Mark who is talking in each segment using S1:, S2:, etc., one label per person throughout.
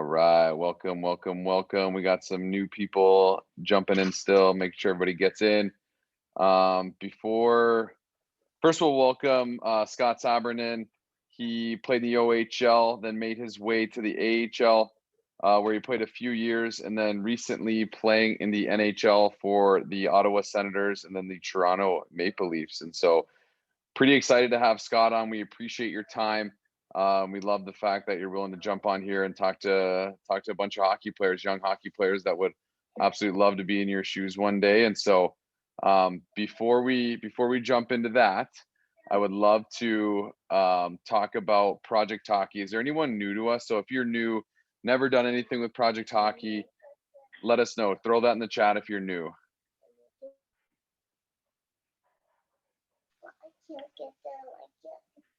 S1: right, welcome, welcome, welcome. We got some new people jumping in still. Make sure everybody gets in. Before First we'll welcome Scott Sabourin in. He played the OHL, then made his way to the AHL, where he played a few years, and then recently playing in the NHL for the Ottawa Senators and then the Toronto Maple Leafs. And so, pretty excited to have Scott on. We appreciate your time. We love the fact that you're willing to jump on here and talk to a bunch of hockey players, young hockey players that would absolutely love to be in your shoes one day. And so, before we jump into that, I would love to talk about Project Hockey. Is there anyone new to us? So if you're new, never done anything with Project Hockey, let us know. Throw that in the chat if you're new.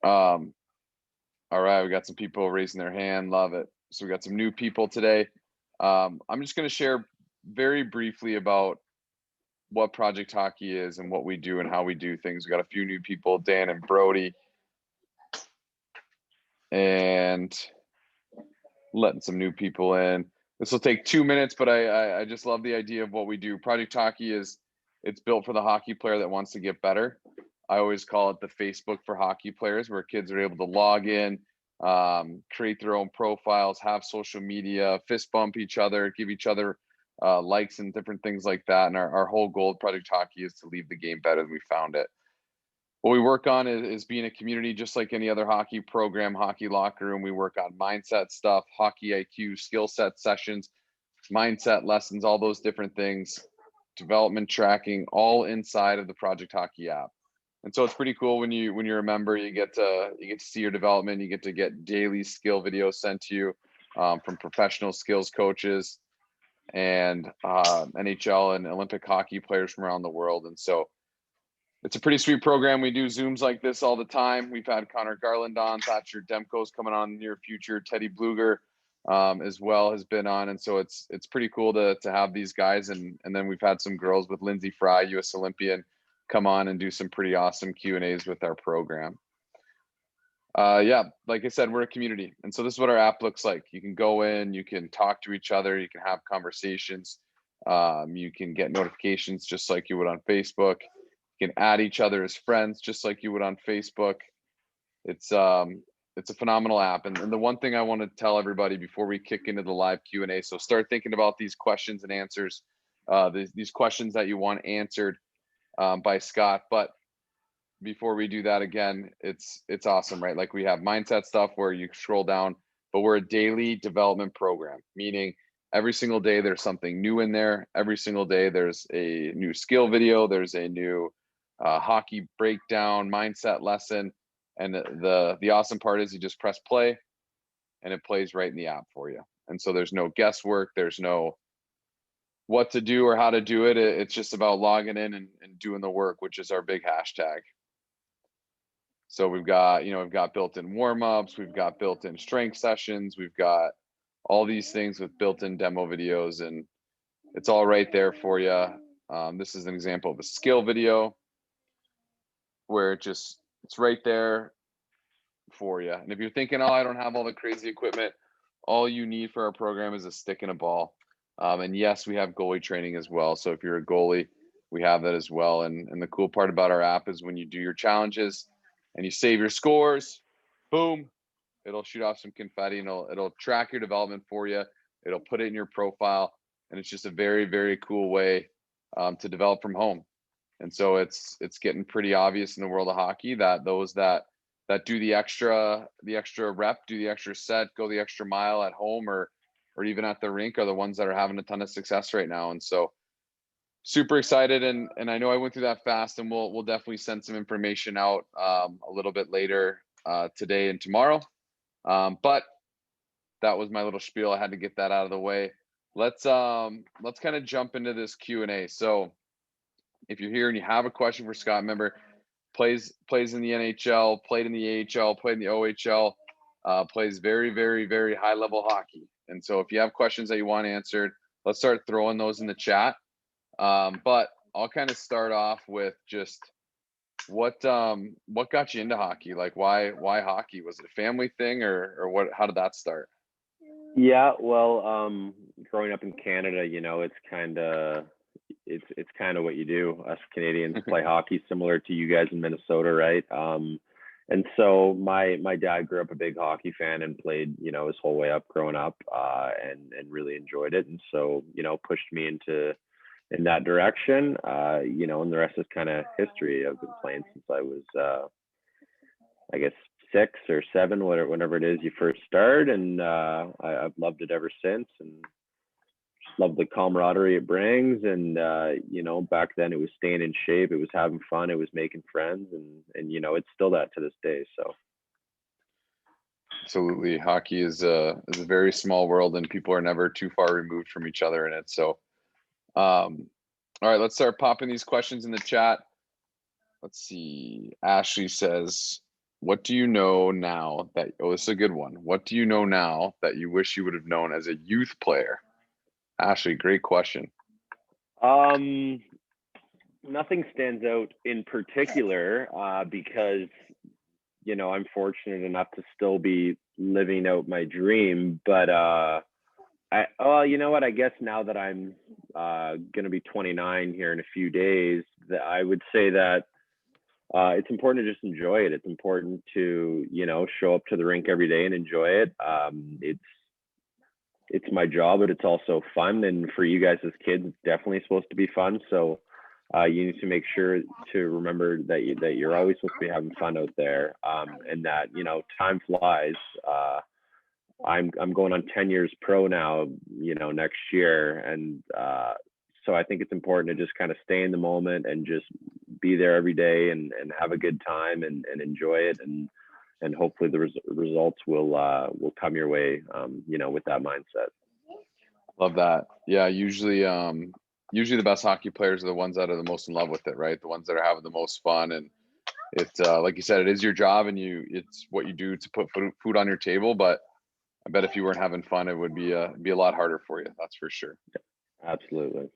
S1: All right, we got some people raising their hand. Love it. So we got some new people today. I'm just going to share very briefly about what Project Hockey is and what we do and how we do things. We got a few new people, Dan and Brody, and letting some new people in. This will take 2 minutes, but I just love the idea of what we do. Project Hockey it's built for the hockey player that wants to get better. I always call it the Facebook for hockey players, where kids are able to log in, create their own profiles, have social media, fist bump each other, give each other likes and different things like that. And our whole goal of Project Hockey is to leave the game better than we found it. What we work on is being a community, just like any other hockey program, hockey locker room. We work on mindset stuff, hockey IQ, skill set sessions, mindset lessons, all those different things, development tracking, all inside of the Project Hockey app. And so it's pretty cool when you're a member. You get to see your development. You get to get daily skill videos sent to you from professional skills coaches and NHL and Olympic hockey players from around the world. And so it's a pretty sweet program. We do Zooms like this all the time. We've had Connor Garland on, Thatcher Demko's coming on in the near future. Teddy Bluger as well has been on. And so it's pretty cool to have these guys. And then we've had some girls with Lindsay Fry, US Olympian, come on and do some pretty awesome Q&As with our program. Yeah, like I said, we're a community. And so this is what our app looks like. You can go in, you can talk to each other, you can have conversations, you can get notifications just like you would on Facebook. You can add each other as friends just like you would on Facebook. It's a phenomenal app. And the one thing I want to tell everybody before we kick into the live Q&A, so start thinking about these questions and answers, these questions that you want answered by Scott. But before we do that, again, it's awesome, right? Like we have mindset stuff where you scroll down, but we're a daily development program, meaning every single day there's something new in there. Every single day there's a new skill video, there's a new hockey breakdown, mindset lesson. And the awesome part is you just press play and it plays right in the app for you. And so there's no guesswork, there's no what to do or how to do it. It's just about logging in and doing the work, which is our big hashtag. So we've got built-in warm-ups, we've got built-in strength sessions, we've got all these things with built-in demo videos, and it's all right there for you. This is an example of a skill video where it's right there for you. And if you're thinking, oh, I don't have all the crazy equipment, all you need for our program is a stick and a ball. And yes, we have goalie training as well. So if you're a goalie, we have that as well. And the cool part about our app is when you do your challenges and you save your scores, boom, it'll shoot off some confetti and it'll track your development for you. It'll put it in your profile. And it's just a very, very cool way to develop from home. And so it's getting pretty obvious in the world of hockey that those that do the extra rep, do the extra set, go the extra mile at home or even at the rink are the ones that are having a ton of success right now. And so super excited. And I know I went through that fast, and we'll definitely send some information out a little bit later today and tomorrow. But that was my little spiel. I had to get that out of the way. Let's kind of jump into this Q&A. So if you're here and you have a question for Scott, remember, plays in the NHL, played in the AHL, played in the OHL, plays very, very, very high level hockey. And so if you have questions that you want answered, let's start throwing those in the chat. But I'll kind of start off with just what got you into hockey? Like why hockey? Was it a family thing or what? How did that start?
S2: Yeah, well, growing up in Canada, it's kind of what you do. Us Canadians play hockey similar to you guys in Minnesota, right? And so my dad grew up a big hockey fan and played, his whole way up growing up, and really enjoyed it. And so, pushed me in that direction. And the rest is kind of history. I've been playing since I was, I guess, 6 or 7, whenever it is you first start, and I've loved it ever since, and just love the camaraderie it brings. And back then it was staying in shape, it was having fun, it was making friends, and it's still that to this day. So
S1: Absolutely. Hockey is a very small world and people are never too far removed from each other in it. So all right, let's start popping these questions in the chat. Let's see. Ashley says, what do you know now that, oh, this is a good one. What do you know now that you wish you would have known as a youth player? Ashley, great question.
S2: nothing stands out in particular, because I'm fortunate enough to still be living out my dream. But you know what? I guess now that I'm gonna be 29 here in a few days, that I would say that it's important to just enjoy it. It's important to show up to the rink every day and enjoy it. It's my job, but it's also fun. And for you guys as kids, it's definitely supposed to be fun. So you need to make sure to remember that you're always supposed to be having fun out there, and that time flies. I'm going on 10 years pro now, next year, and so I think it's important to just kind of stay in the moment and just be there every day, and have a good time, and enjoy it, and hopefully the results will come your way, with that mindset.
S1: Love that. Yeah, usually the best hockey players are the ones that are the most in love with it, right? The ones that are having the most fun. And it's like you said, it is your job and it's what you do to put food on your table. But I bet if you weren't having fun, it would be a lot harder for you. That's for sure.
S2: Absolutely.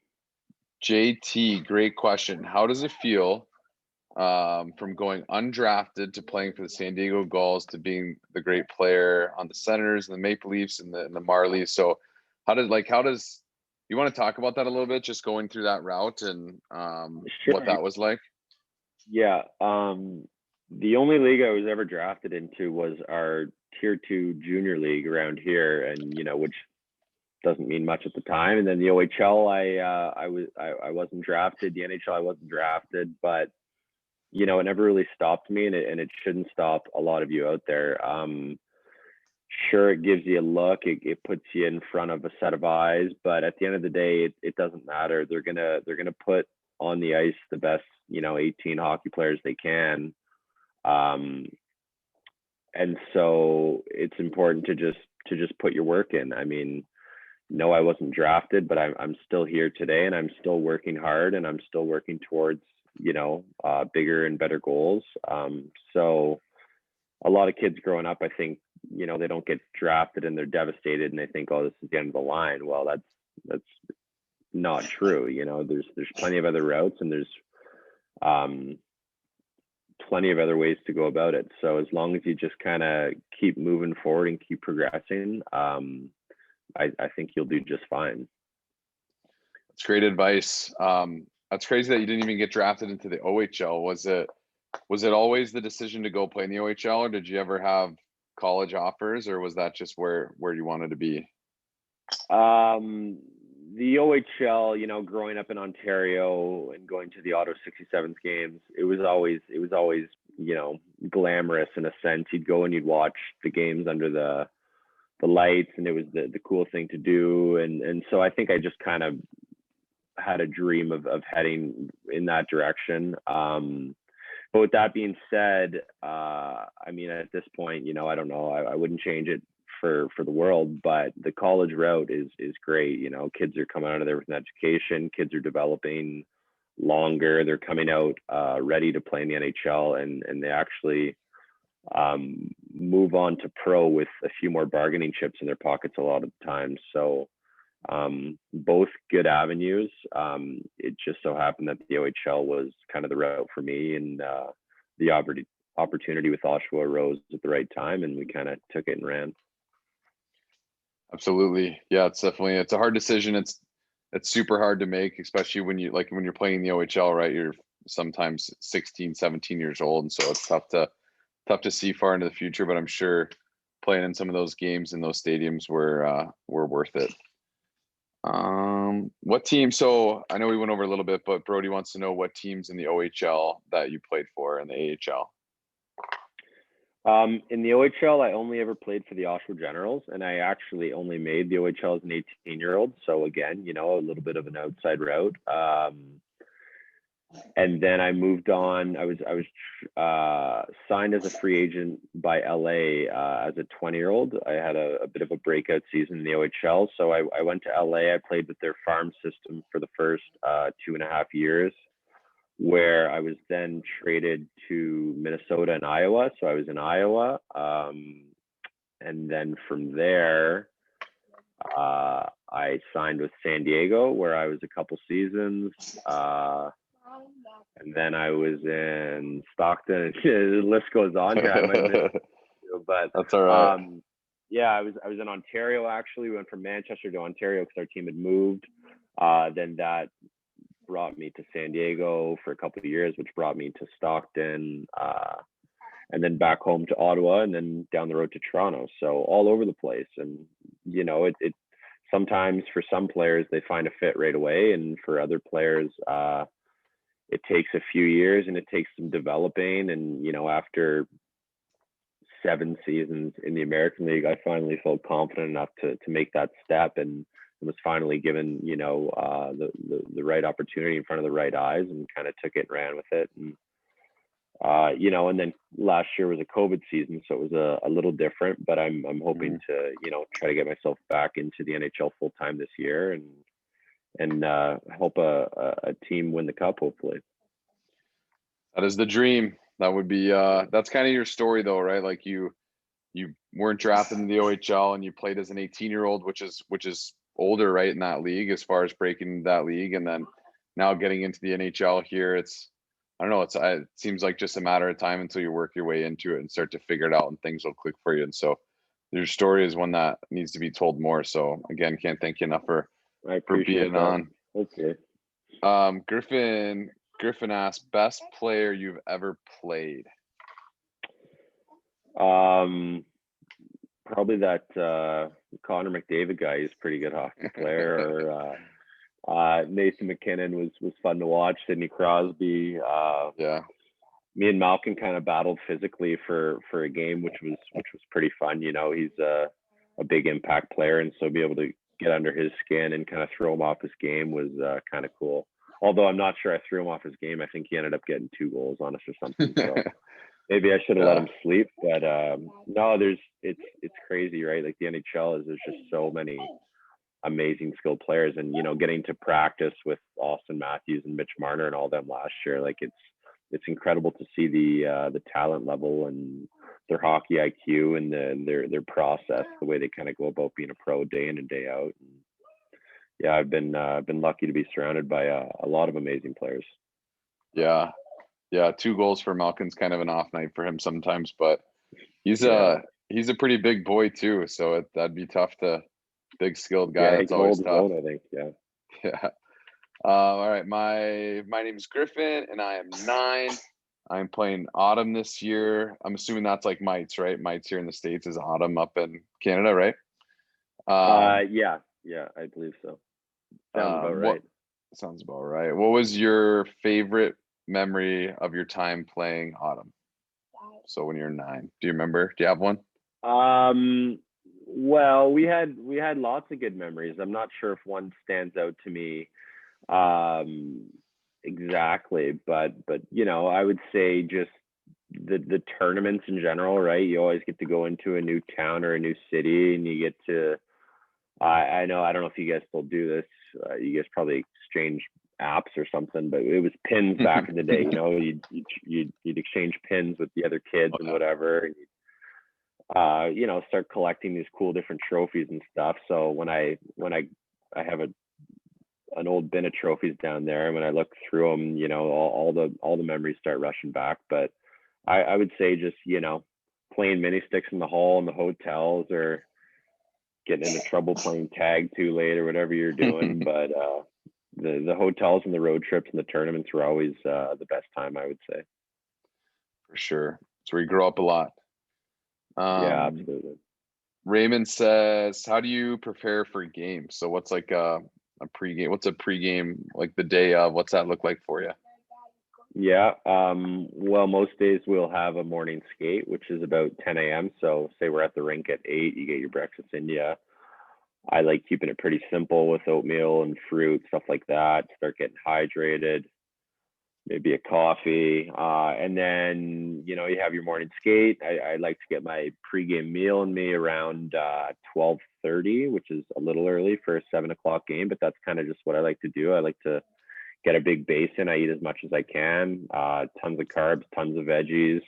S1: JT, great question. How does it feel from going undrafted to playing for the San Diego Gulls to being the great player on the Senators and the Maple Leafs and the Marlies? So how does you want to talk about that a little bit, just going through that route and what
S2: Sure.
S1: that was like?
S2: Yeah. The only league I was ever drafted into was our tier 2 junior league around here, and which doesn't mean much at the time. And then the OHL, I wasn't drafted. The NHL, I wasn't drafted, but it never really stopped me, and it shouldn't stop a lot of you out there. Sure, it gives you a look, it puts you in front of a set of eyes, but at the end of the day, it doesn't matter. They're gonna put on the ice the best 18 hockey players they can. um and so it's important to just put your work in. I mean, no, I wasn't drafted, but I'm still here today, and I'm still working hard, and I'm still working towards bigger and better goals. So a lot of kids growing up, I think, they don't get drafted and they're devastated and they think, oh, this is the end of the line. Well, that's not true. There's plenty of other routes, and there's um, plenty of other ways to go about it. So as long as you just kind of keep moving forward and keep progressing, I think you'll do just fine.
S1: It's great advice. That's crazy that you didn't even get drafted into the OHL. Was it always the decision to go play in the OHL, or did you ever have college offers, or was that just where you wanted to be?
S2: Um, the OHL, growing up in Ontario and going to the Auto 67s games, it was always glamorous in a sense. You'd go and you'd watch the games under the lights, and it was the cool thing to do. And so I think I just kind of had a dream of heading in that direction. But with that being said, I mean, at this point, I don't know. I wouldn't change it for the world, but the college route is great. Kids are coming out of there with an education. Kids are developing longer. They're coming out ready to play in the NHL, and they actually move on to pro with a few more bargaining chips in their pockets a lot of the time. So both good avenues. It just so happened that the OHL was kind of the route for me, and the opportunity with Oshawa arose at the right time, and we kind of took it and ran.
S1: Absolutely. Yeah, it's a hard decision. It's super hard to make, especially when you're playing the OHL, right? You're sometimes 16, 17 years old. And so it's tough to see far into the future, but I'm sure playing in some of those games in those stadiums were worth it. What team? So I know we went over a little bit, but Brody wants to know what teams in the OHL that you played for in the AHL.
S2: In the OHL, I only ever played for the Oshawa Generals, and I actually only made the OHL as an 18-year-old. So again, a little bit of an outside route. And then I moved on. I was signed as a free agent by LA as a 20-year-old. I had a bit of a breakout season in the OHL, so I went to LA. I played with their farm system for the first 2.5 years, where I was then traded to Minnesota and Iowa. So I was in Iowa. And then from there, I signed with San Diego, where I was a couple seasons. And then I was in Stockton. The list goes on here. I might miss you, but
S1: that's all right.
S2: Yeah, I was in Ontario actually. We went from Manchester to Ontario because our team had moved. Then that brought me to San Diego for a couple of years, which brought me to Stockton, and then back home to Ottawa, and then down the road to Toronto. So all over the place. And it sometimes for some players they find a fit right away, and for other players it takes a few years and it takes some developing. And after 7 seasons in the American League, I finally felt confident enough to make that step, and was finally given the right opportunity in front of the right eyes, and kind of took it and ran with it. And and then last year was a COVID season, so it was a little different, but I'm hoping to try to get myself back into the NHL full time this year, and help a team win the cup, hopefully.
S1: That is the dream. That would be that's kind of your story though, right? Like you weren't drafted in the OHL and you played as an 18-year-old, which is older, right, in that league as far as breaking that league, and then now getting into the NHL here. It's I don't know, it seems like just a matter of time until you work your way into it and start to figure it out, and things will click for you. And so your story is one that needs to be told more. So again, can't thank you enough for being on.
S2: Okay.
S1: Griffin asked, best player you've ever played.
S2: Probably that Connor McDavid guy. He's a pretty good hockey player. Or Nathan McKinnon was fun to watch. Sidney Crosby.
S1: Yeah.
S2: Me and Malcolm kind of battled physically for a game, which was pretty fun. He's a big impact player, and so be able to get under his skin and kind of throw him off his game was kind of cool. Although I'm not sure I threw him off his game. I think he ended up getting 2 goals on us or something. So maybe I should have let him sleep. But no, it's crazy, right? Like the NHL there's just so many amazing skilled players, and getting to practice with Austin Matthews and Mitch Marner and all them last year, like it's incredible to see the talent level and their hockey IQ and their process, the way they kind of go about being a pro day in and day out. And yeah, I've been lucky to be surrounded by a lot of amazing players.
S1: Yeah. 2 goals for Malkin's kind of an off night for him sometimes, but he's a pretty big boy too. So that'd be tough big skilled guy. That's always tough.
S2: I think.
S1: Yeah. All right. My name is Griffin and I am 9. I'm playing autumn this year. I'm assuming that's like mites, right? Mites here in the States is autumn up in Canada, right?
S2: Yeah, I believe so. Sounds about right.
S1: Sounds about right. What was your favorite memory of your time playing autumn? So when you're 9, do you remember? Do you have one?
S2: Well, we had lots of good memories. I'm not sure if one stands out to me exactly, but I would say just the tournaments in general, right? You always get to go into a new town or a new city, and you get to I don't know if you guys still do this. You guys probably exchange apps or something, but it was pins back in the day. You'd exchange pins with the other kids and whatever, and start collecting these cool different trophies and stuff. So when I have an old bin of trophies down there, and when I look through them, all the memories start rushing back. But I would say just playing mini sticks in the hall in the hotels, or getting into trouble playing tag too late or whatever you're doing. But the hotels and the road trips and the tournaments were always the best time, I would say.
S1: For sure. It's where you grow up a lot.
S2: Yeah, absolutely.
S1: Raymond says, how do you prepare for games? So what's like a pregame? What's a pregame, like the day of? What's that look like for you?
S2: Yeah. Well, most days we'll have a morning skate, which is about 10 a.m. So say we're at the rink at 8, you get your breakfast in you. I like keeping it pretty simple with oatmeal and fruit, stuff like that. Start getting hydrated, maybe a coffee. And then, you have your morning skate. I like to get my pregame meal in me around 12:30, which is a little early for a 7 o'clock game, but that's kind of just what I like to do. I like to get a big base in. I eat as much as I can, tons of carbs, tons of veggies,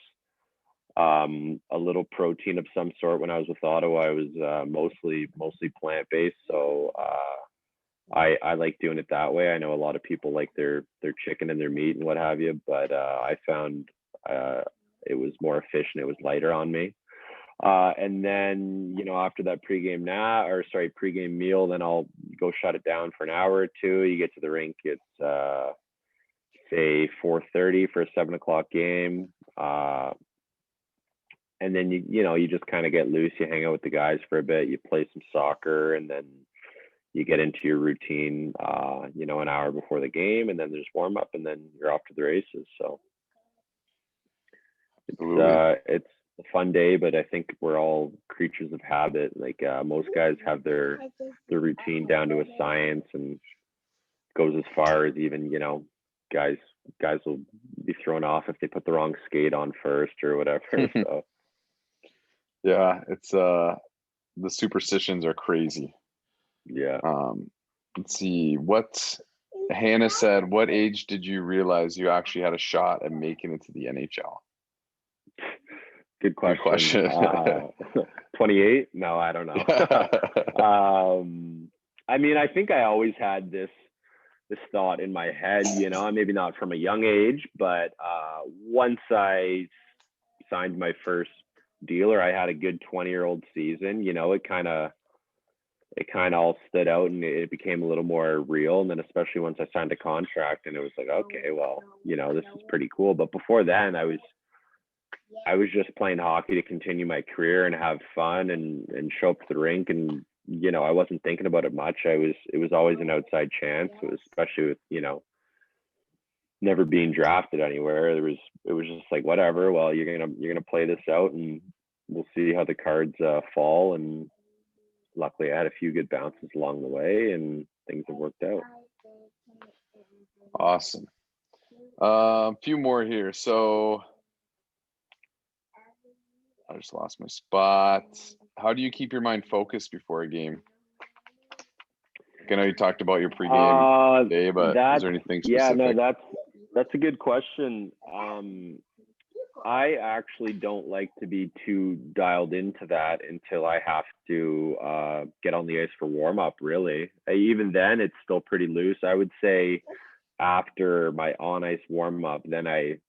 S2: a little protein of some sort. When I was with Ottawa, I was mostly plant-based. So I like doing it that way. I know a lot of people like their chicken and their meat and what have you, but I found it was more efficient. It was lighter on me. And then, after that pregame meal, then I'll go shut it down for an hour or two. You get to the rink, it's say 4:30 for a 7 o'clock game. And then you just kind of get loose. You hang out with the guys for a bit, you play some soccer, and then you get into your routine, an hour before the game, and then there's warm up, and then you're off to the races. So it's a fun day, but I think we're all creatures of habit. Like most guys have their routine down to a science, and goes as far as even guys will be thrown off if they put the wrong skate on first or whatever. So
S1: yeah, it's the superstitions are crazy.
S2: Yeah.
S1: Let's see what Hannah said. What age did you realize you actually had a shot at making it to the NHL?
S2: Good question. 28? No, I don't know. I mean, I think I always had this thought in my head, maybe not from a young age, but once I signed my first deal, or I had a good 20-year-old season, it kind of all stood out, and it became a little more real. And then especially once I signed a contract, and it was like, okay, well, this is pretty cool. But before then, I was just playing hockey to continue my career and have fun and show up to the rink. And, I wasn't thinking about it much. It was always an outside chance, especially with, never being drafted anywhere. It was just like, whatever, well, you're going to play this out, and we'll see how the cards fall. And luckily I had a few good bounces along the way, and things have worked out.
S1: Awesome. A few more here. So I just lost my spot. How do you keep your mind focused before a game? I know you talked about your pregame day, but is there anything specific?
S2: Yeah, no, that's a good question. I actually don't like to be too dialed into that until I have to get on the ice for warm up, really. Even then, it's still pretty loose. I would say after my on ice warm up, then I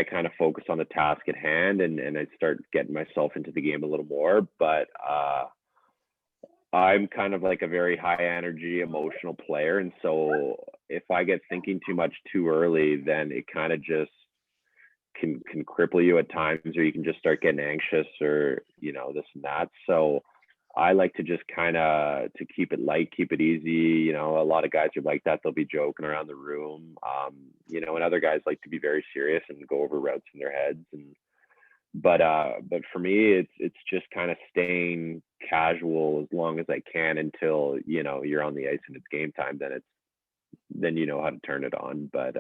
S2: kind of focus on the task at hand, and I start getting myself into the game a little more. But I'm kind of like a very high energy, emotional player. And so if I get thinking too much too early, then it kind of just can cripple you at times, or you can just start getting anxious, or this and that. So I like to just kind of to keep it light, keep it easy. A lot of guys are like that. They'll be joking around the room, and other guys like to be very serious and go over routes in their heads. But for me, it's just kind of staying casual as long as I can until you're on the ice and it's game time. Then you know how to turn it on. But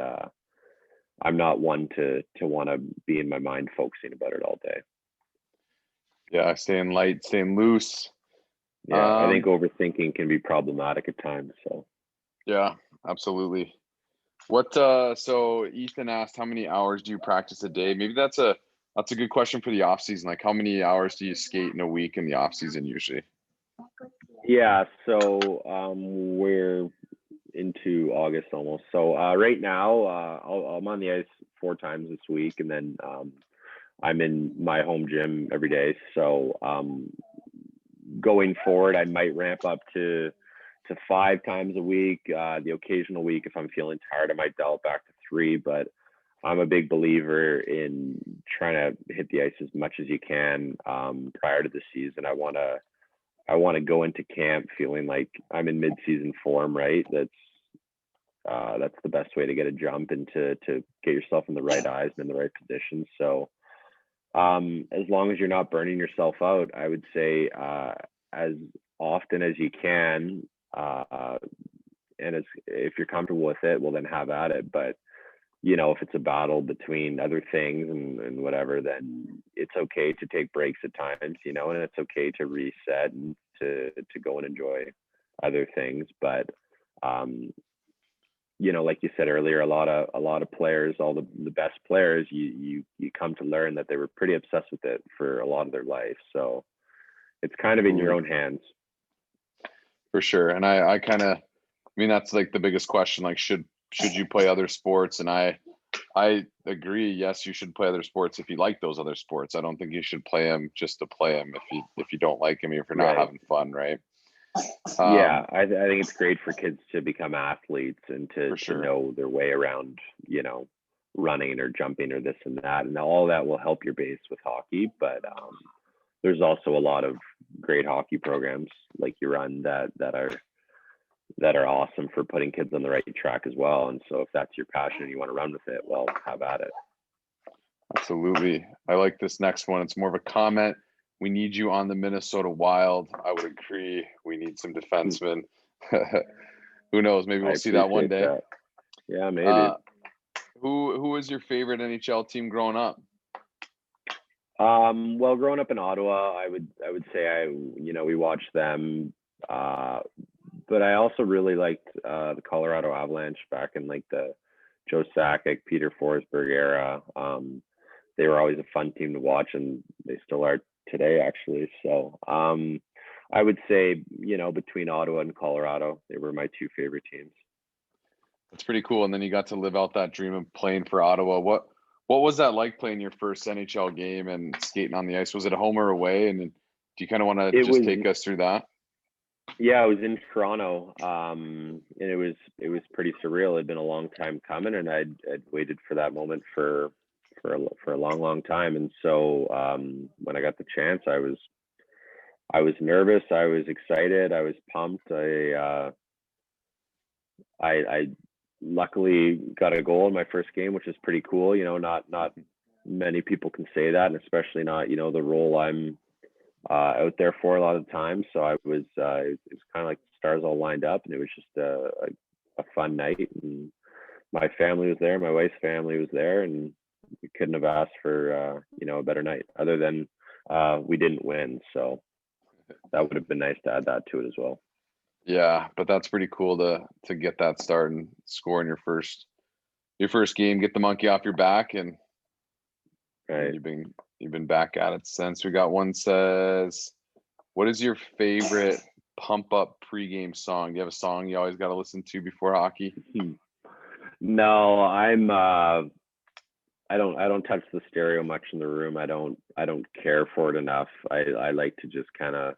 S2: I'm not one to want to be in my mind focusing about it all day.
S1: Yeah, staying light, staying loose.
S2: Yeah, I think overthinking can be problematic at times. So
S1: yeah, absolutely. So Ethan asked, how many hours do you practice a day? Maybe that's a good question for the off season. Like, how many hours do you skate in a week in the off season usually?
S2: Yeah, so we're into August almost. So right now, I'm on the ice 4 times this week, and then I'm in my home gym every day. So going forward, I might ramp up to 5 times a week. The occasional week, if I'm feeling tired, I might dial it back to 3. But I'm a big believer in trying to hit the ice as much as you can prior to the season. I want to go into camp feeling like I'm in mid-season form, right? That's the best way to get a jump and to get yourself in the right eyes and in the right position. So as long as you're not burning yourself out, I would say as often as you can, and if you're comfortable with it, well, then have at it. But if it's a battle between other things and whatever, then it's okay to take breaks at times, and it's okay to reset and to go and enjoy other things. But like you said earlier, a lot of players, all the best players, you come to learn that they were pretty obsessed with it for a lot of their life. So it's kind of in your own hands.
S1: For sure. And I mean, that's like the biggest question, like, should you play other sports? And I agree. Yes, you should play other sports if you like those other sports. I don't think you should play them just to play them if you don't like them, if you're not having fun, right?
S2: Yeah, I think it's great for kids to become athletes and to know their way around, running or jumping or this and that, and all that will help your base with hockey. But there's also a lot of great hockey programs like you run that are awesome for putting kids on the right track as well. And so if that's your passion and you want to run with it, well, have at it. Absolutely.
S1: I like this next one. It's more of a comment. We need you on the Minnesota Wild. I would agree. We need some defensemen. Who knows? Maybe we'll see that one day.
S2: That. Yeah, maybe.
S1: Who was your favorite NHL team growing up?
S2: Well, growing up in Ottawa, I would say we watched them. But I also really liked the Colorado Avalanche back in like the Joe Sakic, Peter Forsberg era. They were always a fun team to watch, and they still are today, actually. So I would say, between Ottawa and Colorado, they were my 2 favorite teams.
S1: That's pretty cool. And then you got to live out that dream of playing for Ottawa. What was that like, playing your first NHL game and skating on the ice? Was it a home or away? And do you kind of want to just take us through that?
S2: Yeah, I was in Toronto, and it was pretty surreal. It had been a long time coming, and I'd waited for that moment for a long time. And so when I got the chance, I was nervous, I was excited, I was pumped. I luckily got a goal in my first game, which is pretty cool. Not many people can say that, and especially not the role I'm out there for a lot of the time. So it was kind of like the stars all lined up, and it was just a fun night. And my family was there, my wife's family was there, and we couldn't have asked for a better night, other than we didn't win. So that would have been nice to add that to it as well.
S1: Yeah, but that's pretty cool to get that start and score in your first game, get the monkey off your back, and
S2: right.
S1: You've been back at it since. We got one says, what is your favorite pump up pregame song? Do you have a song you always got to listen to before hockey?
S2: No, I don't touch the stereo much in the room. I don't care for it enough. I like to just kind of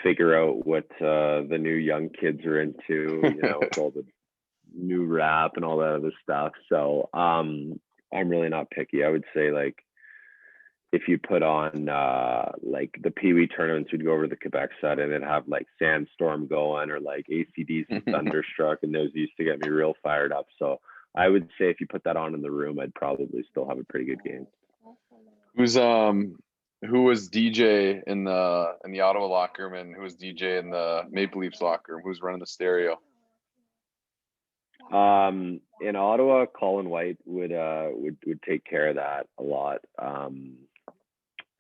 S2: figure out what the new young kids are into, with all the new rap and all that other stuff. So I'm really not picky. I would say, like, if you put on like the Pee Wee tournaments, we'd go over to the Quebec side and it'd have like Sandstorm going, or like AC/DC Thunderstruck, and those used to get me real fired up. So I would say if you put that on in the room, I'd probably still have a pretty good game.
S1: Who was DJ in the Ottawa locker room, and who was DJ in the Maple Leafs locker room? Who's running the stereo?
S2: In Ottawa, Colin White would take care of that a lot.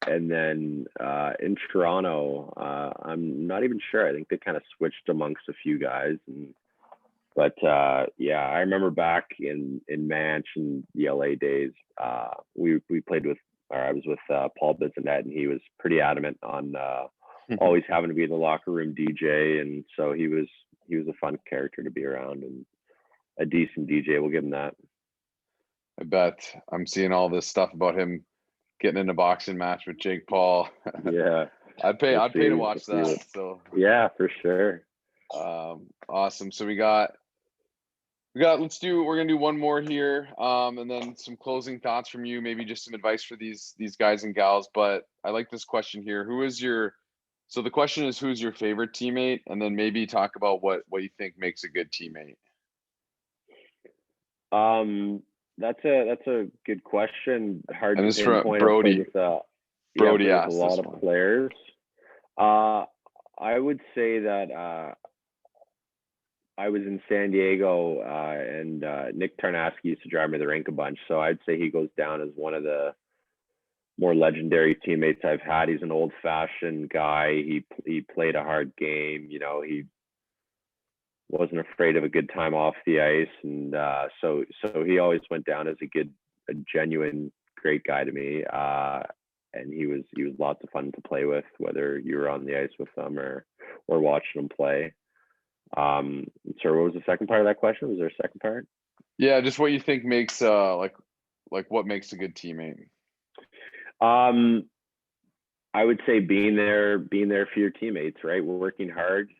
S2: And then in Toronto, I'm not even sure. I think they kind of switched amongst a few guys. But yeah, I remember back in Manch and the LA days, we played with, or I was with Paul Bissonnette, and he was pretty adamant on always having to be in the locker room DJ, and so he was a fun character to be around, and a decent DJ. We'll give him that.
S1: I bet. I'm seeing all this stuff about him getting in a boxing match with Jake Paul.
S2: Yeah.
S1: I'd pay
S2: We'll
S1: to
S2: see-
S1: watch
S2: we'll see
S1: that.
S2: what-
S1: So
S2: Yeah, for sure.
S1: awesome. So we're gonna do one more here, and then some closing thoughts from you, maybe just some advice for these guys and gals. But I like this question here. So the question is, who's your favorite teammate? And then maybe talk about what you think makes a good teammate.
S2: That's a good question. Hard
S1: And
S2: to
S1: this from
S2: pinpoint.
S1: Brody.
S2: I've played
S1: Brody
S2: with a
S1: asked
S2: lot
S1: this
S2: of
S1: one.
S2: players. I would say that I was in San Diego, and Nick Tarnowski used to drive me the rink a bunch. So I'd say he goes down as one of the more legendary teammates I've had. He's an old-fashioned guy. He played a hard game. You know, he wasn't afraid of a good time off the ice, and so he always went down as a genuine great guy to me. And he was lots of fun to play with, whether you were on the ice with them or watching him play. Sorry, what was the second part of that question? Was there a second part?
S1: Yeah, just what you think makes like what makes a good teammate.
S2: I would say being there for your teammates, right? Working hard,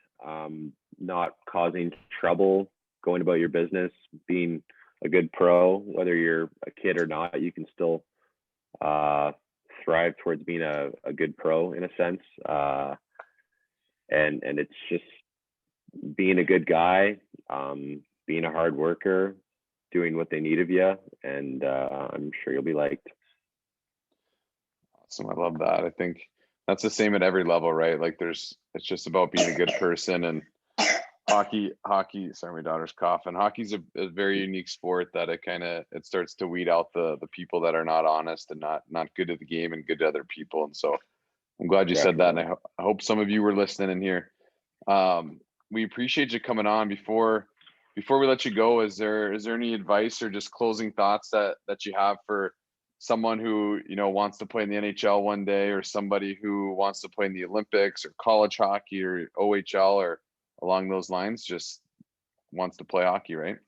S2: not causing trouble, going about your business, being a good pro. Whether you're a kid or not, you can still thrive towards being a good pro in a sense. And it's just being a good guy, being a hard worker, doing what they need of you, and I'm sure you'll be liked.
S1: Awesome. I love that. I think that's the same at every level, right? Like it's just about being a good person. And hockey, sorry, my daughter's coughing. Hockey's a very unique sport that it starts to weed out the people that are not honest and not good at the game and good to other people. And so I'm glad you said that. And I hope some of you were listening in here. We appreciate you coming on. Before we let you go, is there any advice or just closing thoughts that you have for someone who, you know, wants to play in the NHL one day, or somebody who wants to play in the Olympics or college hockey or OHL or along those lines, just wants to play hockey, right?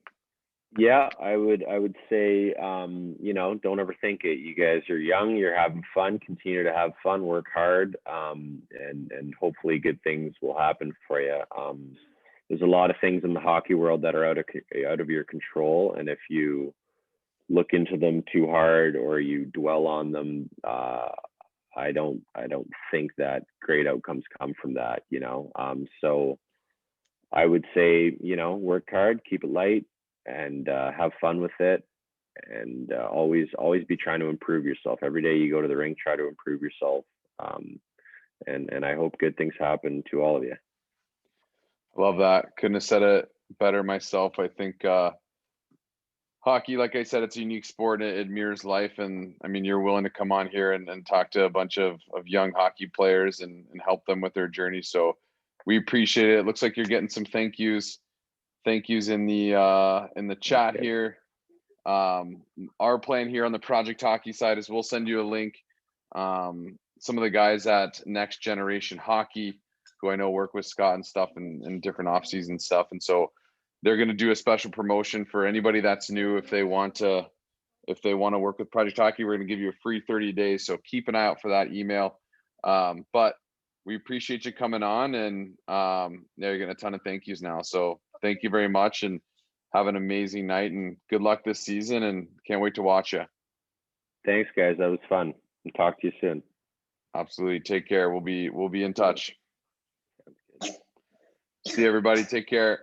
S2: Yeah, I would say, you know, don't overthink it. You guys are young, you're having fun, continue to have fun, work hard, and hopefully good things will happen for you. There's a lot of things in the hockey world that are out of your control, and if you look into them too hard or you dwell on them, I don't think that great outcomes come from that, you know. So I would say, you know, work hard, keep it light, and have fun with it, and always be trying to improve yourself. Every day you go to the rink, try to improve yourself, and I hope good things happen to all of you.
S1: Love that. Couldn't have said it better myself. I think hockey, like I said, it's a unique sport. It mirrors life. And I mean, you're willing to come on here and talk to a bunch of young hockey players and help them with their journey. So we appreciate it. It looks like you're getting some thank yous in the chat here. Our plan here on the Project Hockey side is we'll send you a link. Some of the guys at Next Generation Hockey, who I know work with Scott and stuff and different off-season stuff. And so they're going to do a special promotion for anybody that's new. If they want to work with Project Hockey, we're going to give you a free 30 days. So keep an eye out for that email. But we appreciate you coming on, and you're getting a ton of thank yous now. So thank you very much, and have an amazing night, and good luck this season, and can't wait to watch you.
S2: Thanks, guys. That was fun. I'll talk to you soon.
S1: Absolutely. Take care. We'll be in touch. See you, everybody. Take care.